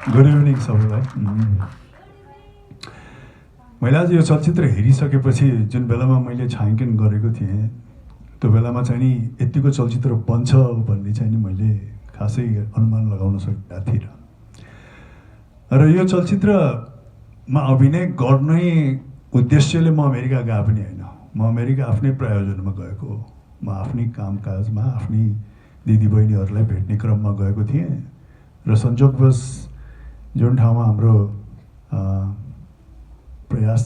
Good evening सबैलाई। मैले आज यो चलचित्र हेरिसकेपछि जुन बेलामा मैले छायाङ्कन गरेको थिएँ त्यो बेलामा चाहिँ नि यतिको चलचित्र बन्छ भन्ने चाहिँ नि मैले खासै अनुमान लगाउन सकेका थिइनँ। र यो चलचित्रमा अभिनय गर्ने उद्देश्यले म अमेरिका गए पनि होइन। म अमेरिका आफ्नै प्रायोजनमा गएको हो। म आफ्नै कामकाजमा आफ्नै दिदीबहिनीहरूलाई भेट्ने क्रममा गएको थिएँ र संयोगवश जुन ठाउँमा हाम्रो प्रयास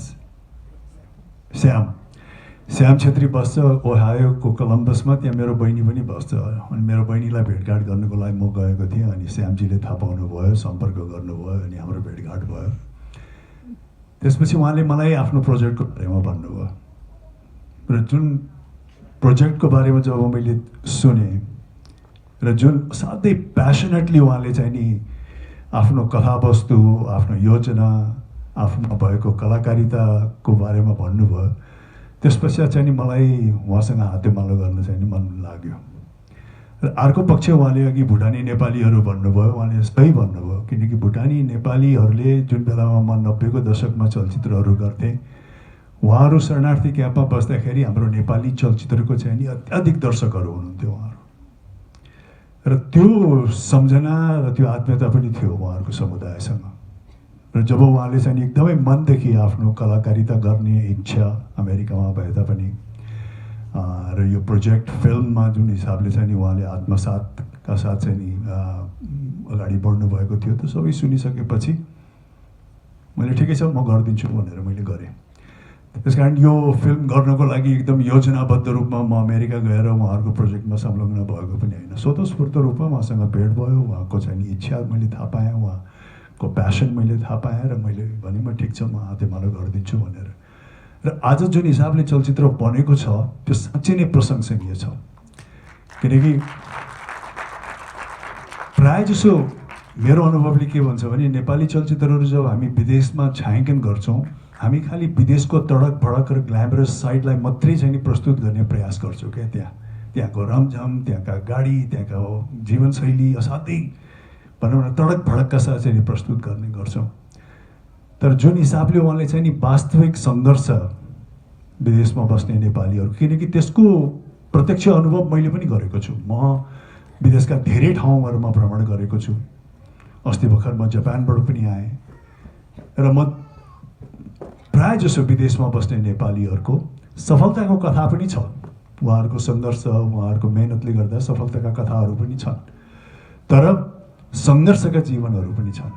श्याम छेत्री बस्छ ओहायोको कोलम्बसमा, त्यहाँ मेरो बहिनी पनि बस्छ। अनि मेरो बहिनीलाई भेटघाट गर्नुको लागि म गएको थिएँ। अनि श्यामजीले थाहा पाउनुभयो, सम्पर्क गर्नुभयो, अनि हाम्रो भेटघाट भयो। त्यसपछि उहाँले मलाई आफ्नो प्रोजेक्टको बारेमा भन्नुभयो र जुन प्रोजेक्टको बारेमा जब मैले सुने र जुन साह्रै प्यासनेटली उहाँले चाहिँ नि आफ्नो कथावस्तु, आफ्नो योजना, आफ्नो भएको कलाकारिताको बारेमा भन्नुभयो, त्यसपश्चात चाहिँ नि मलाई उहाँसँग हातेमालो गर्न चाहिँ नि मन लाग्यो। र अर्को पक्ष उहाँले अघि भुटानी नेपालीहरू भन्नुभयो, उहाँले सही भन्नुभयो। किनकि भुटानी नेपालीहरूले जुन बेलामा म 90को दशकमा चलचित्रहरू गर्थेँ, उहाँहरू शरणार्थी क्याम्पमा बस्दाखेरि हाम्रो नेपाली चलचित्रको चाहिँ नि अत्याधिक दर्शकहरू हुनुहुन्थ्यो उहाँहरू। र त्यो सम्झना र त्यो आत्मीयता पनि थियो उहाँहरूको समुदायसँग। र जब उहाँले चाहिँ एकदमै मनदेखि आफ्नो कलाकारिता गर्ने इच्छा अमेरिकामा भए तापनि र यो प्रोजेक्ट फिल्ममा जुन हिसाबले चाहिँ नि उहाँले आत्मसातका साथ चाहिँ नि अगाडि बढ्नु भएको थियो, त्यो सबै सुनिसकेपछि मैले ठिकै छ म गरिदिन्छु भनेर मैले गरेँ। त्यसकारण यो फिल्म गर्नको लागि एकदम योजनाबद्ध रूपमा म अमेरिका गएर उहाँहरूको प्रोजेक्टमा संलग्न भएको पनि होइन। स्वतस्फूर्त रूपमा उहाँसँग भेट भयो, उहाँको चाहिँ नि इच्छा मैले थाहा पाएँ, उहाँको प्यासन मैले थाहा पाएँ र मैले भने म ठिक छ म हातेमालो गरिदिन्छु भनेर। र आज जुन हिसाबले चलचित्र बनेको छ त्यो साँच्चै नै प्रशंसनीय छ। किनकि प्रायः जसो मेरो अनुभवले के भन्छ भने नेपाली चलचित्रहरू जब हामी विदेशमा छायाङ्कन गर्छौँ, हामी खालि विदेशको तडक भडक र ग्ल्यामरस साइडलाई मात्रै चाहिँ नि प्रस्तुत गर्ने प्रयास गर्छौँ क्या। त्यहाँको रमझम, त्यहाँका गाडी, त्यहाँको जीवनशैली असाध्यै भनौँ न तडक भडकका साथ चाहिँ प्रस्तुत गर्ने गर्छौँ। तर जुन हिसाबले उहाँले चाहिँ नि वास्तविक सङ्घर्ष विदेशमा बस्ने नेपालीहरू, किनकि त्यसको प्रत्यक्ष अनुभव मैले पनि गरेको छु। म विदेशका धेरै ठाउँहरूमा भ्रमण गरेको छु। अस्ति भर्खर म जापानबाट पनि आएँ र म प्रायः जसो विदेशमा बस्ने नेपालीहरूको सफलताको कथा पनि छ। उहाँहरूको सङ्घर्ष, उहाँहरूको मेहनतले गर्दा सफलताका कथाहरू पनि छन्, तर सङ्घर्षका जीवनहरू पनि छन्।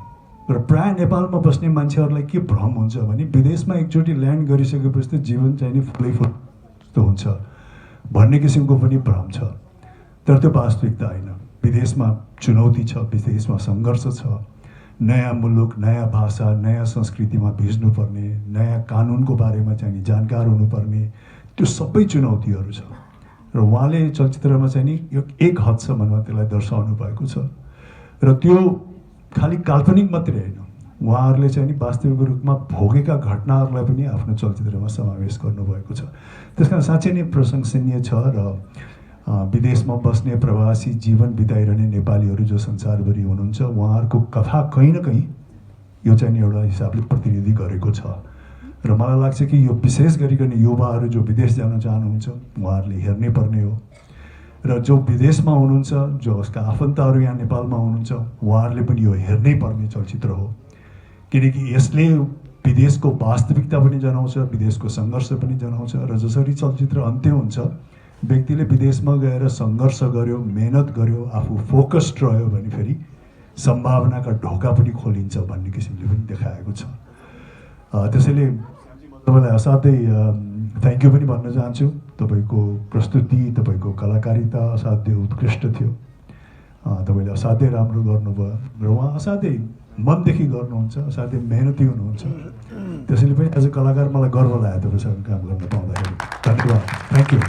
र प्रायः नेपालमा बस्ने मान्छेहरूलाई के भ्रम हुन्छ भने विदेशमा एकचोटि ल्यान्ड गरिसकेपछि त जीवन चाहिँ नि फुलै फुल जस्तो हुन्छ भन्ने किसिमको पनि भ्रम छ। तर त्यो वास्तविकता होइन। विदेशमा चुनौती छ, विदेशमा सङ्घर्ष छ। नयाँ मुलुक, नयाँ भाषा, नयाँ संस्कृतिमा भिज्नुपर्ने, नयाँ कानुनको बारेमा चाहिँ नि जानकार हुनुपर्ने, त्यो सबै चुनौतीहरू छ। र उहाँले चलचित्रमा चाहिँ नि यो एक हदसम्ममा त्यसलाई दर्शाउनु भएको छ। र त्यो खालि काल्पनिक मात्रै होइन, उहाँहरूले चाहिँ नि वास्तविक रूपमा भोगेका घटनाहरूलाई पनि आफ्नो चलचित्रमा समावेश गर्नुभएको छ। त्यस कारण साँच्चै नै प्रशंसनीय छ। र विदेशमा बस्ने प्रवासी जीवन बिताइरहने नेपालीहरू जो संसारभरि हुनुहुन्छ, उहाँहरूको कथा कहीँ न कहीँ यो चाहिँ नि एउटा हिसाबले प्रतिनिधि गरेको छ। र मलाई लाग्छ कि यो विशेष गरिकन युवाहरू जो विदेश जान चाहनुहुन्छ उहाँहरूले हेर्नै पर्ने हो। र जो विदेशमा हुनुहुन्छ, जो उसका आफन्तहरू यहाँ नेपालमा हुनुहुन्छ, उहाँहरूले पनि यो हेर्नै पर्ने चलचित्र हो। किनकि यसले विदेशको वास्तविकता पनि जनाउँछ, विदेशको सङ्घर्ष पनि जनाउँछ। र जसरी चलचित्र अन्त्य हुन्छ, व्यक्तिले विदेशमा गएर सङ्घर्ष गर्यो, मेहनत गर्यो, आफू फोकस्ड रह्यो भने फेरि सम्भावनाका ढोका पनि खोलिन्छ भन्ने किसिमले पनि देखाएको छ। त्यसैले तपाईँलाई असाध्यै थ्याङ्क यू पनि भन्न चाहन्छु। तपाईँको प्रस्तुति, तपाईँको कलाकारिता असाध्यै उत्कृष्ट थियो। तपाईँले असाध्यै राम्रो गर्नुभयो र उहाँ असाध्यै मनदेखि गर्नुहुन्छ, असाध्यै मेहनती हुनुहुन्छ। त्यसैले पनि एज अ कलाकार मलाई गर्व लाग्यो तपाईँसँग काम गर्न पाउँदाखेरि। धन्यवाद। Thank you.